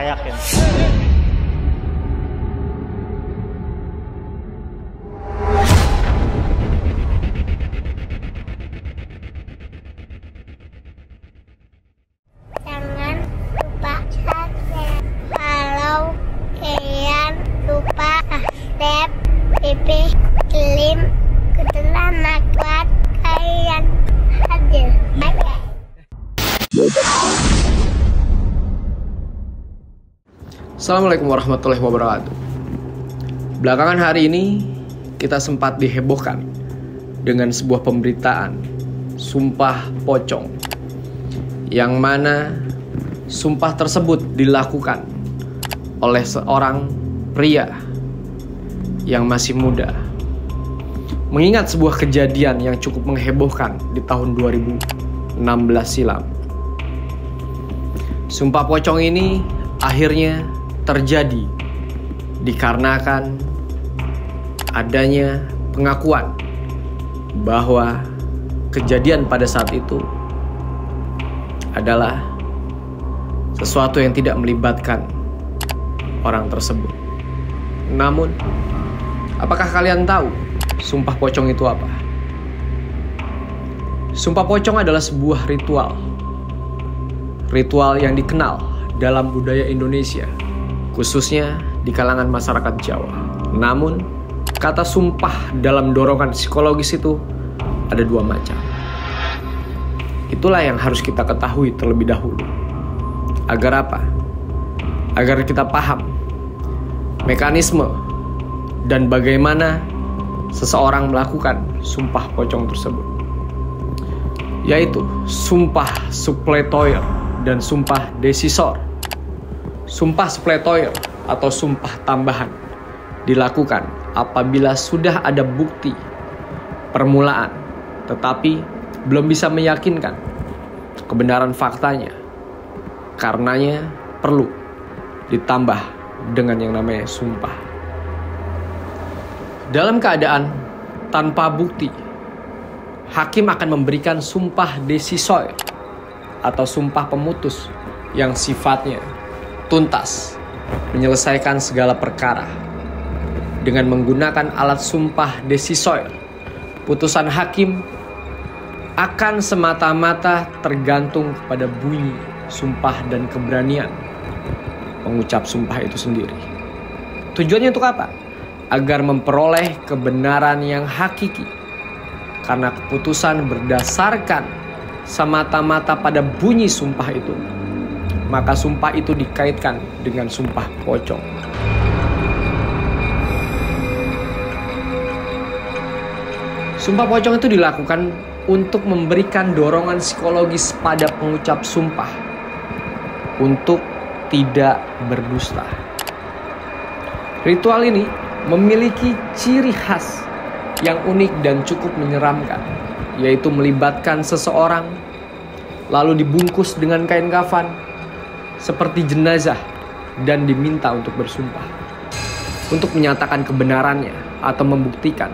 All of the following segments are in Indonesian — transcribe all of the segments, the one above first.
saya yakin. Jangan lupa subscribe. Kalau kalian lupa subscribe, Pipi Slim ketelan kuat kalian hadir. Bye-bye. Assalamualaikum warahmatullahi wabarakatuh. Belakangan hari ini kita sempat dihebohkan dengan sebuah pemberitaan sumpah pocong, yang mana sumpah tersebut dilakukan oleh seorang pria yang masih muda, mengingat sebuah kejadian yang cukup menghebohkan di tahun 2016 silam. Sumpah pocong ini akhirnya terjadi dikarenakan adanya pengakuan bahwa kejadian pada saat itu adalah sesuatu yang tidak melibatkan orang tersebut. Namun, apakah kalian tahu sumpah pocong itu apa? Sumpah pocong adalah sebuah ritual yang dikenal dalam budaya Indonesia, khususnya di kalangan masyarakat Jawa. Namun, kata sumpah dalam dorongan psikologis itu ada dua macam. Itulah yang harus kita ketahui terlebih dahulu. Agar apa? Agar kita paham mekanisme dan bagaimana seseorang melakukan sumpah pocong tersebut, yaitu sumpah suppletoire dan sumpah decisor. Sumpah suppletoire atau sumpah tambahan dilakukan apabila sudah ada bukti permulaan tetapi belum bisa meyakinkan kebenaran faktanya. Karenanya perlu ditambah dengan yang namanya sumpah. Dalam keadaan tanpa bukti, hakim akan memberikan sumpah decisor atau sumpah pemutus yang sifatnya tuntas menyelesaikan segala perkara. Dengan menggunakan alat sumpah decisor, putusan hakim akan semata-mata tergantung kepada bunyi sumpah dan keberanian mengucap sumpah itu sendiri. Tujuannya untuk apa? Agar memperoleh kebenaran yang hakiki. Karena keputusan berdasarkan semata-mata pada bunyi sumpah itu, maka sumpah itu dikaitkan dengan sumpah pocong. Sumpah pocong itu dilakukan untuk memberikan dorongan psikologis pada pengucap sumpah untuk tidak berdusta. Ritual ini memiliki ciri khas yang unik dan cukup menyeramkan, yaitu melibatkan seseorang lalu dibungkus dengan kain kafan seperti jenazah dan diminta untuk bersumpah untuk menyatakan kebenarannya atau membuktikan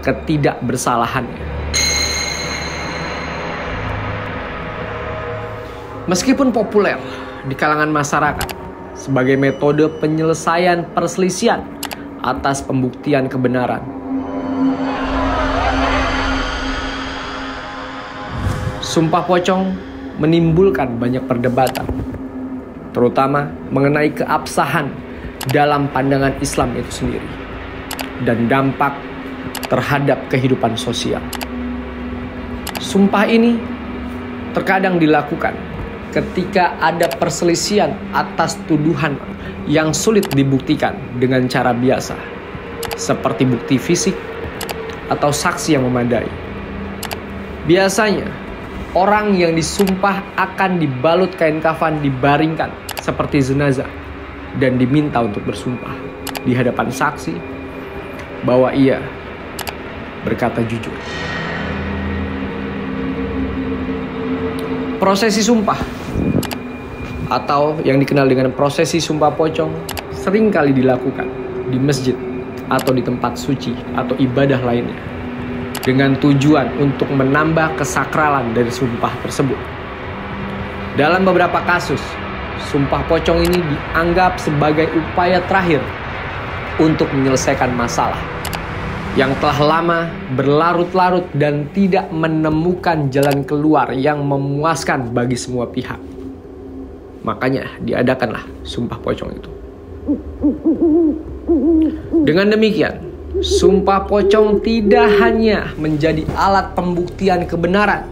ketidakbersalahannya. Meskipun populer di kalangan masyarakat sebagai metode penyelesaian perselisihan atas pembuktian kebenaran, sumpah pocong menimbulkan banyak perdebatan, terutama mengenai keabsahan dalam pandangan Islam itu sendiri dan dampak terhadap kehidupan sosial. Sumpah ini terkadang dilakukan ketika ada perselisihan atas tuduhan yang sulit dibuktikan dengan cara biasa, seperti bukti fisik atau saksi yang memadai. Biasanya, orang yang disumpah akan dibalut kain kafan, dibaringkan seperti jenazah, dan diminta untuk bersumpah di hadapan saksi bahwa ia berkata jujur. Prosesi sumpah atau yang dikenal dengan prosesi sumpah pocong sering kali dilakukan di masjid atau di tempat suci atau ibadah lainnya dengan tujuan untuk menambah kesakralan dari sumpah tersebut. Dalam beberapa kasus, sumpah pocong ini dianggap sebagai upaya terakhir untuk menyelesaikan masalah yang telah lama berlarut-larut dan tidak menemukan jalan keluar yang memuaskan bagi semua pihak. Makanya diadakanlah sumpah pocong itu. Dengan demikian, sumpah pocong tidak hanya menjadi alat pembuktian kebenaran,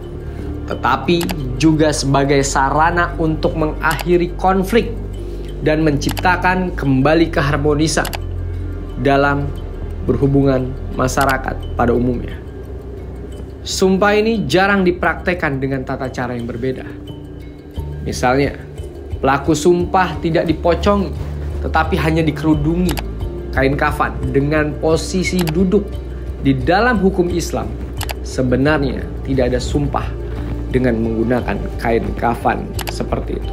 tetapi juga sebagai sarana untuk mengakhiri konflik dan menciptakan kembali keharmonisan dalam berhubungan masyarakat pada umumnya. Sumpah ini jarang dipraktekkan dengan tata cara yang berbeda. Misalnya, pelaku sumpah tidak dipocongi, tetapi hanya dikerudungi kain kafan dengan posisi duduk. Di dalam hukum Islam, sebenarnya tidak ada sumpah dengan menggunakan kain kafan seperti itu.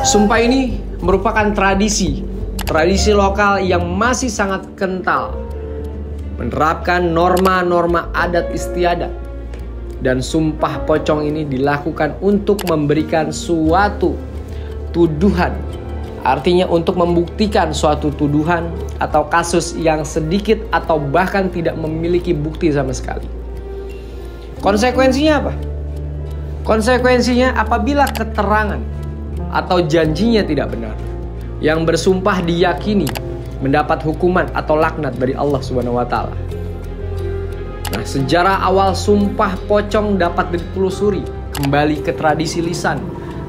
Sumpah ini merupakan tradisi lokal yang masih sangat kental, menerapkan norma-norma adat istiadat, dan sumpah pocong ini dilakukan untuk memberikan suatu tuduhan, artinya untuk membuktikan suatu tuduhan atau kasus yang sedikit atau bahkan tidak memiliki bukti sama sekali. Konsekuensinya apa? Konsekuensinya apabila keterangan atau janjinya tidak benar, yang bersumpah diyakini mendapat hukuman atau laknat dari Allah Subhanahu wa taala. Nah, sejarah awal sumpah pocong dapat ditelusuri kembali ke tradisi lisan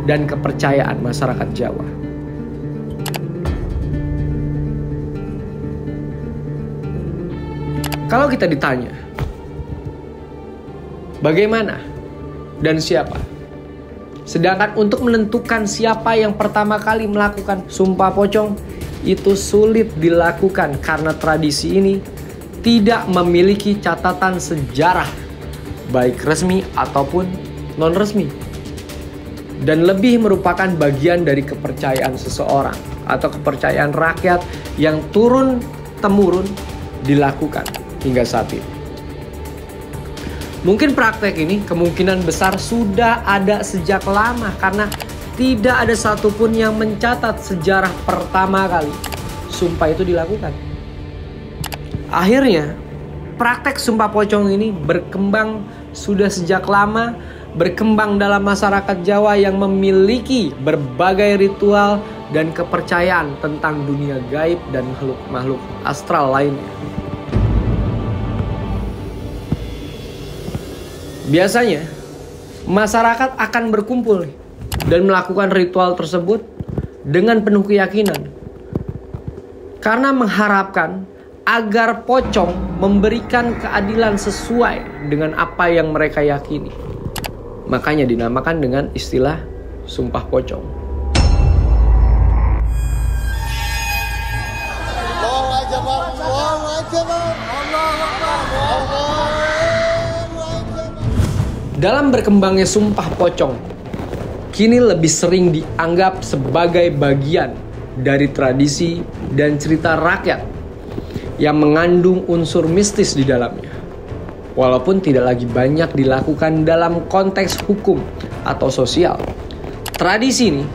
dan kepercayaan masyarakat Jawa. Kalau kita ditanya, bagaimana dan siapa? Sedangkan untuk menentukan siapa yang pertama kali melakukan sumpah pocong, itu sulit dilakukan karena tradisi ini tidak memiliki catatan sejarah, baik resmi ataupun non-resmi, dan lebih merupakan bagian dari kepercayaan seseorang atau kepercayaan rakyat yang turun-temurun dilakukan hingga saat ini. Mungkin praktek ini kemungkinan besar sudah ada sejak lama karena tidak ada satupun yang mencatat sejarah pertama kali sumpah itu dilakukan. Akhirnya, praktek sumpah pocong ini berkembang sudah sejak lama, berkembang dalam masyarakat Jawa yang memiliki berbagai ritual dan kepercayaan tentang dunia gaib dan makhluk astral lainnya. Biasanya, masyarakat akan berkumpul dan melakukan ritual tersebut dengan penuh keyakinan, karena mengharapkan agar pocong memberikan keadilan sesuai dengan apa yang mereka yakini. Makanya dinamakan dengan istilah sumpah pocong. Dalam berkembangnya sumpah pocong, kini lebih sering dianggap sebagai bagian dari tradisi dan cerita rakyat yang mengandung unsur mistis di dalamnya. Walaupun tidak lagi banyak dilakukan dalam konteks hukum atau sosial, tradisi ini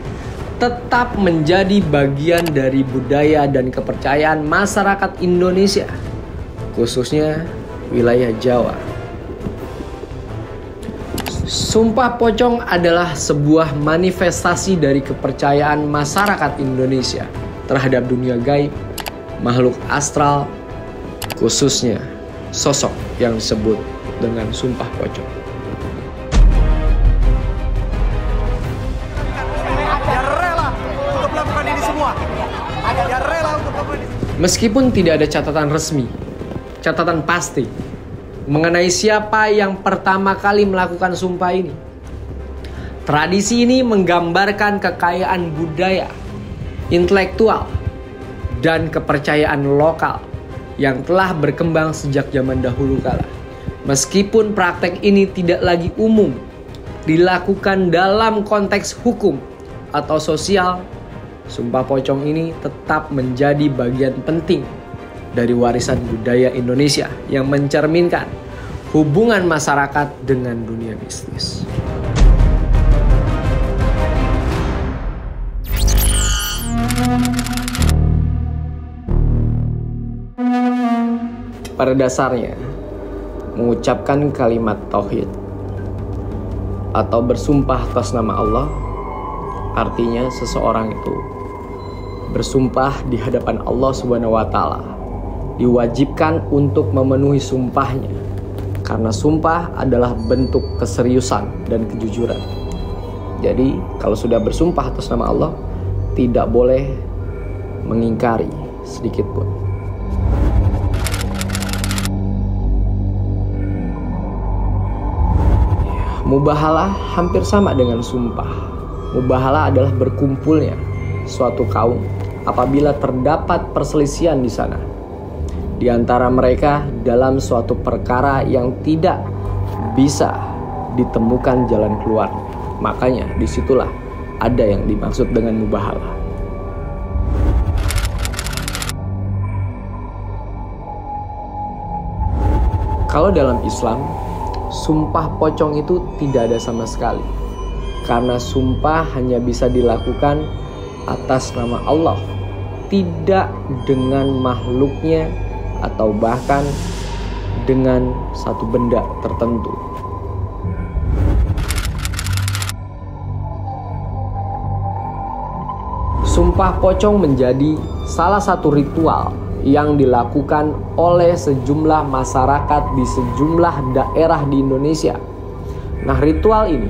tetap menjadi bagian dari budaya dan kepercayaan masyarakat Indonesia, khususnya wilayah Jawa. Sumpah pocong adalah sebuah manifestasi dari kepercayaan masyarakat Indonesia terhadap dunia gaib, makhluk astral, khususnya sosok yang disebut dengan sumpah pocong. Meskipun tidak ada catatan resmi, catatan pasti mengenai siapa yang pertama kali melakukan sumpah ini, tradisi ini menggambarkan kekayaan budaya, intelektual, dan kepercayaan lokal yang telah berkembang sejak zaman dahulu kala. Meskipun praktek ini tidak lagi umum dilakukan dalam konteks hukum atau sosial, sumpah pocong ini tetap menjadi bagian penting dari warisan budaya Indonesia yang mencerminkan hubungan masyarakat dengan dunia mistis. Pada dasarnya, mengucapkan kalimat tauhid atau bersumpah atas nama Allah artinya seseorang itu bersumpah di hadapan Allah Subhanahu wa taala, diwajibkan untuk memenuhi sumpahnya karena sumpah adalah bentuk keseriusan dan kejujuran. Jadi, kalau sudah bersumpah atas nama Allah, tidak boleh mengingkari sedikit pun. Mubahalah hampir sama dengan sumpah. Mubahalah adalah berkumpulnya suatu kaum apabila terdapat perselisihan di sana di antara mereka dalam suatu perkara yang tidak bisa ditemukan jalan keluar. Makanya disitulah ada yang dimaksud dengan mubahalah. Kalau dalam Islam, sumpah pocong itu tidak ada sama sekali. Karena sumpah hanya bisa dilakukan atas nama Allah, tidak dengan makhluknya atau bahkan dengan satu benda tertentu. Sumpah pocong menjadi salah satu ritual yang dilakukan oleh sejumlah masyarakat di sejumlah daerah di Indonesia. Nah, ritual ini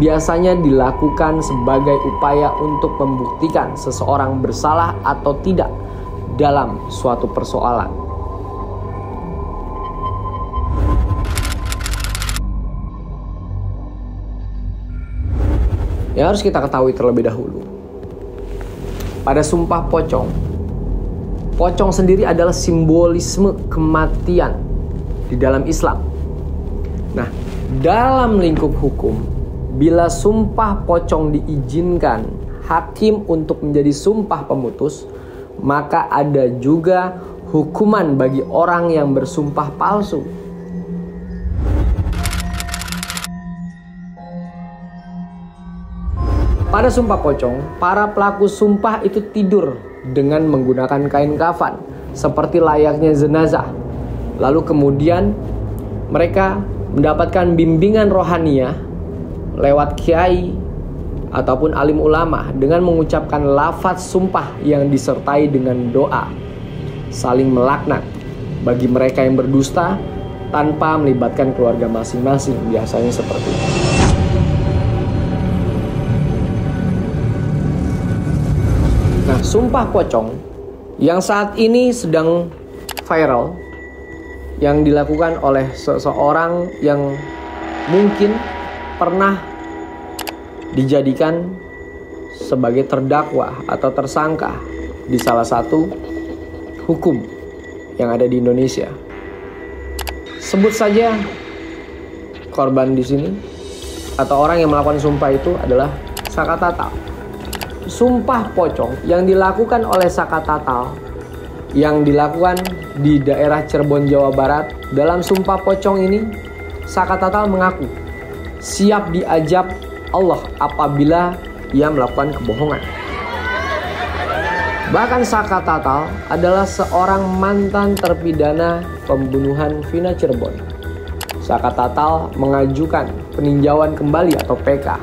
biasanya dilakukan sebagai upaya untuk membuktikan seseorang bersalah atau tidak dalam suatu persoalan. Yang harus kita ketahui terlebih dahulu, pada sumpah pocong, pocong sendiri adalah simbolisme kematian di dalam Islam. Nah, dalam lingkup hukum, bila sumpah pocong diizinkan hakim untuk menjadi sumpah pemutus, maka ada juga hukuman bagi orang yang bersumpah palsu. Pada sumpah pocong, para pelaku sumpah itu tidur dengan menggunakan kain kafan seperti layaknya jenazah. Lalu kemudian mereka mendapatkan bimbingan rohaniah lewat kiai ataupun alim ulama dengan mengucapkan lafaz sumpah yang disertai dengan doa saling melaknat bagi mereka yang berdusta tanpa melibatkan keluarga masing-masing, biasanya seperti itu. Nah, sumpah pocong yang saat ini sedang viral yang dilakukan oleh seseorang yang mungkin pernah dijadikan sebagai terdakwa atau tersangka di salah satu hukum yang ada di Indonesia. Sebut saja korban di sini atau orang yang melakukan sumpah itu adalah Saka Tatal. Sumpah pocong yang dilakukan oleh Saka Tatal yang dilakukan di daerah Cirebon, Jawa Barat. Dalam sumpah pocong ini, Saka Tatal mengaku siap diajab Allah apabila ia melakukan kebohongan. Bahkan Saka Tatal adalah seorang mantan terpidana pembunuhan Vina Cirebon. Saka Tatal mengajukan peninjauan kembali atau PK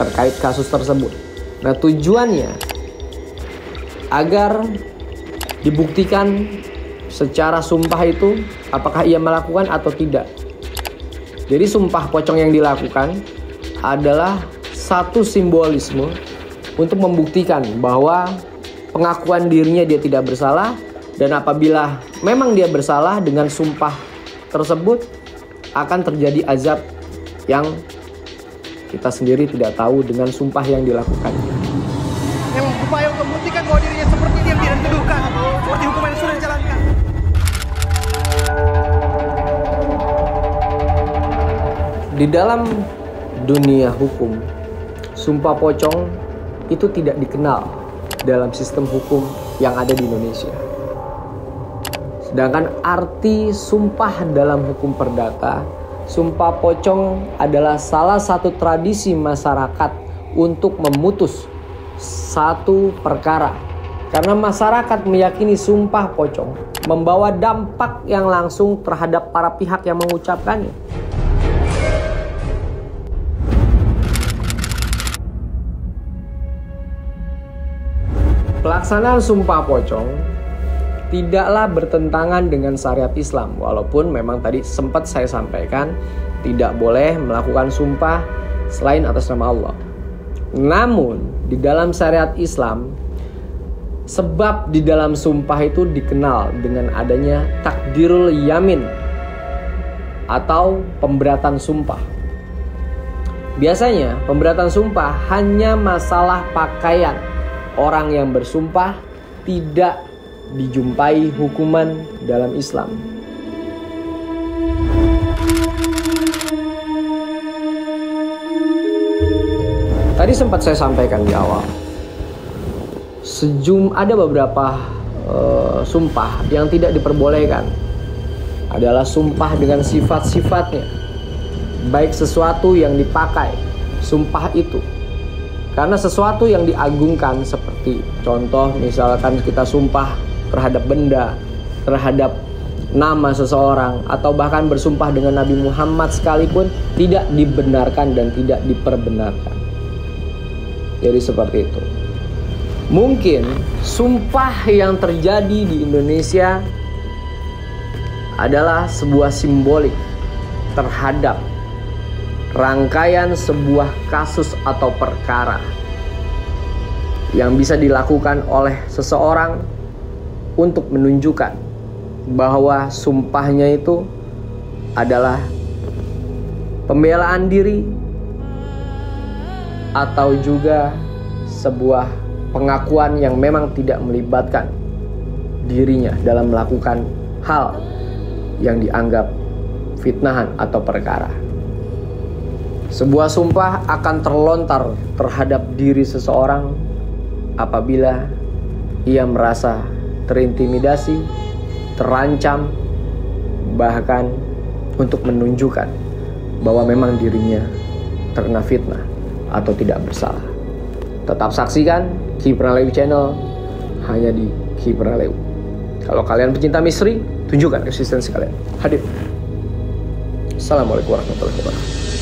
terkait kasus tersebut. Nah, tujuannya agar dibuktikan secara sumpah itu apakah ia melakukan atau tidak. Jadi sumpah pocong yang dilakukan adalah satu simbolisme untuk membuktikan bahwa pengakuan dirinya dia tidak bersalah, dan apabila memang dia bersalah, dengan sumpah tersebut akan terjadi azab yang kita sendiri tidak tahu dengan sumpah yang dilakukannya. Yang upaya untuk membuktikan bahwa dirinya seperti yang tidak dituduhkan, seperti hukum yang sudah dijalankan. Di dalam dunia hukum, sumpah pocong itu tidak dikenal dalam sistem hukum yang ada di Indonesia. Sedangkan arti sumpah dalam hukum perdata, sumpah pocong adalah salah satu tradisi masyarakat untuk memutus satu perkara. Karena masyarakat meyakini sumpah pocong membawa dampak yang langsung terhadap para pihak yang mengucapkannya. Pelaksanaan sumpah pocong tidaklah bertentangan dengan syariat Islam, walaupun memang tadi sempat saya sampaikan tidak boleh melakukan sumpah selain atas nama Allah. Namun di dalam syariat Islam, sebab di dalam sumpah itu dikenal dengan adanya takdirul yamin atau pemberatan sumpah. Biasanya pemberatan sumpah hanya masalah pakaian. Orang yang bersumpah tidak dijumpai hukuman dalam Islam. Tadi sempat saya sampaikan di awal, ada beberapa sumpah yang tidak diperbolehkan. Adalah sumpah dengan sifat-sifatnya, baik sesuatu yang dipakai sumpah itu. Karena sesuatu yang diagungkan, seperti contoh misalkan kita sumpah terhadap benda, terhadap nama seseorang, atau bahkan bersumpah dengan Nabi Muhammad sekalipun, tidak dibenarkan dan tidak diperbenarkan. Jadi seperti itu. Mungkin sumpah yang terjadi di Indonesia adalah sebuah simbolik terhadap rangkaian sebuah kasus atau perkara yang bisa dilakukan oleh seseorang untuk menunjukkan bahwa sumpahnya itu adalah pembelaan diri atau juga sebuah pengakuan yang memang tidak melibatkan dirinya dalam melakukan hal yang dianggap fitnahan atau perkara. Sebuah sumpah akan terlontar terhadap diri seseorang apabila ia merasa terintimidasi, terancam, bahkan untuk menunjukkan bahwa memang dirinya terkena fitnah atau tidak bersalah. Tetap saksikan Ki Pranalewi Channel hanya di Ki Pranalewi. Kalau kalian pecinta misteri, tunjukkan eksistensi kalian. Hadir. Assalamualaikum warahmatullahi wabarakatuh.